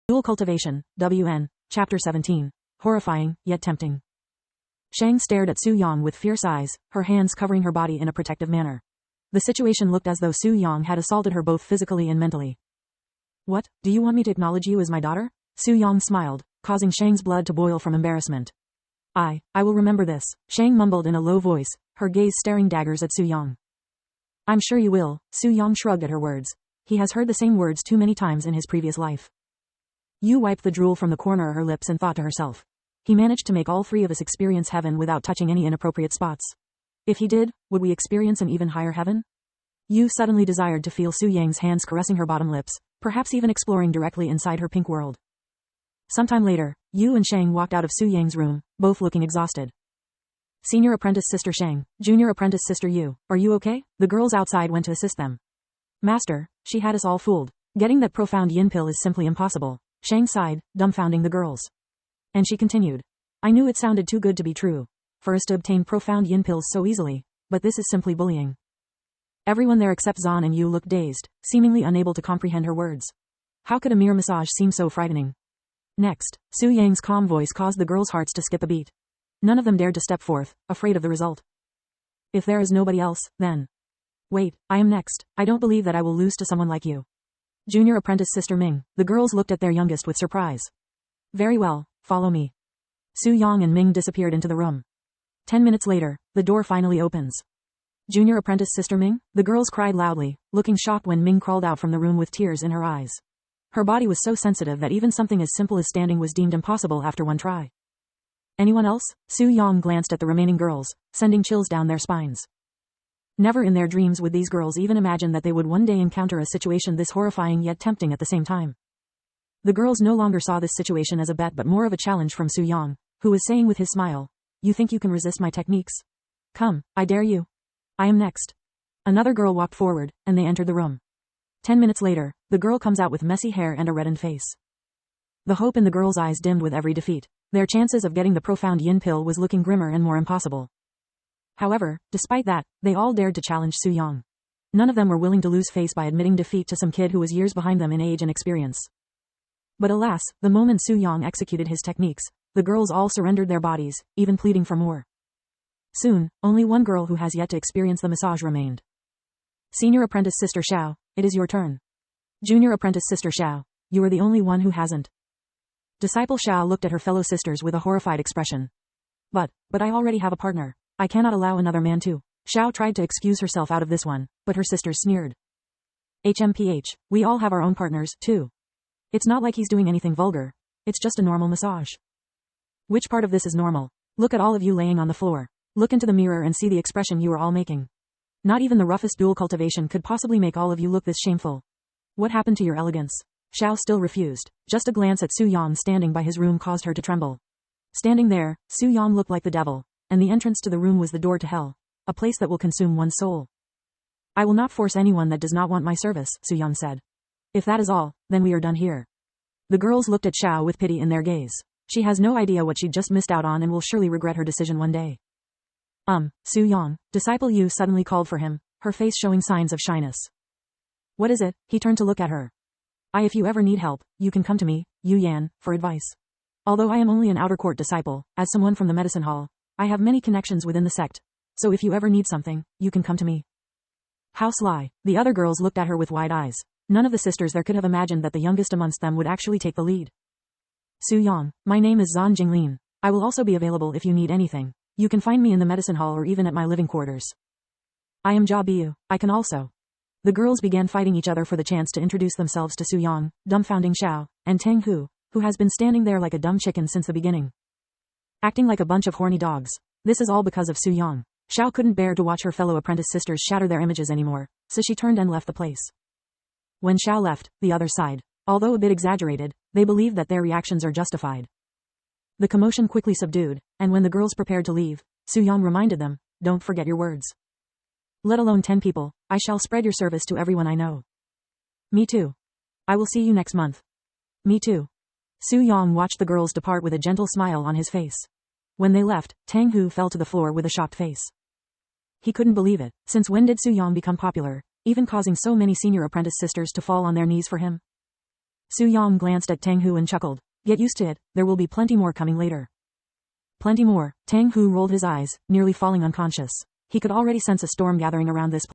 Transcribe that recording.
Dual Cultivation, WN, Chapter 17. Horrifying, yet tempting. Shang stared at Su Yang with fierce eyes, her hands covering her body in a protective manner. The situation looked as though Su Yang had assaulted her both physically and mentally. What, do you want me to acknowledge you as my daughter? Su Yang smiled, causing Shang's blood to boil from embarrassment. I will remember this, Shang mumbled in a low voice, her gaze staring daggers at Su Yang. I'm sure you will, Su Yang shrugged at her words. He has heard the same words too many times in his previous life. Yu wiped the drool from the corner of her lips and thought to herself. He managed to make all three of us experience heaven without touching any inappropriate spots. If he did, would we experience an even higher heaven? Yu suddenly desired to feel Su Yang's hands caressing her bottom lips, perhaps even exploring directly inside her pink world. Sometime later, Yu and Shang walked out of Su Yang's room, both looking exhausted. Senior apprentice Sister Shang, Junior apprentice Sister Yu, are you okay? The girls outside went to assist them. Master, she had us all fooled. Getting that profound yin pill is simply impossible. Shang sighed, dumbfounding the girls. And she continued. I knew it sounded too good to be true. For us to obtain profound yin pills so easily, but this is simply bullying. Everyone there except Zan and Yu looked dazed, seemingly unable to comprehend her words. How could a mere massage seem so frightening? Next, Su Yang's calm voice caused the girls' hearts to skip a beat. None of them dared to step forth, afraid of the result. If there is nobody else, then... Wait, I am next. I don't believe that I will lose to someone like you. Junior apprentice Sister Ming, the girls looked at their youngest with surprise. Very well, follow me. Su Yang and Ming disappeared into the room. 10 minutes later, the door finally opens. Junior apprentice Sister Ming, the girls cried loudly, looking shocked when Ming crawled out from the room with tears in her eyes. Her body was so sensitive that even something as simple as standing was deemed impossible after one try. Anyone else? Su Yang glanced at the remaining girls, sending chills down their spines. Never in their dreams would these girls even imagine that they would one day encounter a situation this horrifying yet tempting at the same time. The girls no longer saw this situation as a bet but more of a challenge from Su Yang, who was saying with his smile, You think you can resist my techniques? Come, I dare you. I am next. Another girl walked forward, and they entered the room. 10 minutes later, the girl comes out with messy hair and a reddened face. The hope in the girl's eyes dimmed with every defeat. Their chances of getting the profound yin pill was looking grimmer and more impossible. However, despite that, they all dared to challenge Su Yang. None of them were willing to lose face by admitting defeat to some kid who was years behind them in age and experience. But alas, the moment Su Yang executed his techniques, the girls all surrendered their bodies, even pleading for more. Soon, only one girl who has yet to experience the massage remained. Senior apprentice Sister Xiao, it is your turn. Junior apprentice Sister Xiao, you are the only one who hasn't. Disciple Xiao looked at her fellow sisters with a horrified expression. But I already have a partner. I cannot allow another man to. Xiao tried to excuse herself out of this one, but her sisters sneered. HMPH, we all have our own partners, too. It's not like he's doing anything vulgar. It's just a normal massage. Which part of this is normal? Look at all of you laying on the floor. Look into the mirror and see the expression you are all making. Not even the roughest dual cultivation could possibly make all of you look this shameful. What happened to your elegance? Xiao still refused. Just a glance at Su Yang standing by his room caused her to tremble. Standing there, Su Yang looked like the devil. And the entrance to the room was the door to hell, a place that will consume one's soul. I will not force anyone that does not want my service, Su Yang said. If that is all, then we are done here. The girls looked at Xiao with pity in their gaze. She has no idea what she just missed out on and will surely regret her decision one day. Su Yang, Disciple Yu suddenly called for him, her face showing signs of shyness. What is it? He turned to look at her. If you ever need help, you can come to me, Yu Yan, for advice. Although I am only an outer court disciple, as someone from the medicine hall, I have many connections within the sect, so if you ever need something, you can come to me. How sly. The other girls looked at her with wide eyes. None of the sisters there could have imagined that the youngest amongst them would actually take the lead. Su Yang, my name is Zan Jinglin. I will also be available if you need anything. You can find me in the medicine hall or even at my living quarters. I am Jia Biu. I can also. The girls began fighting each other for the chance to introduce themselves to Su Yang, dumbfounding Xiao, and Tang Hu, who has been standing there like a dumb chicken since the beginning. Acting like a bunch of horny dogs. This is all because of Su Yang. Xiao couldn't bear to watch her fellow apprentice sisters shatter their images anymore, so she turned and left the place. When Xiao left, the others sighed. Although a bit exaggerated, they believed that their reactions are justified. The commotion quickly subdued, and when the girls prepared to leave, Su Yang reminded them, don't forget your words. Let alone 10 people, I shall spread your service to everyone I know. Me too. I will see you next month. Me too. Su Yang watched the girls depart with a gentle smile on his face. When they left, Tang Hu fell to the floor with a shocked face. He couldn't believe it. Since when did Su Yang become popular, even causing so many senior apprentice sisters to fall on their knees for him? Su Yang glanced at Tang Hu and chuckled. Get used to it, there will be plenty more coming later. Plenty more. Tang Hu rolled his eyes, nearly falling unconscious. He could already sense a storm gathering around this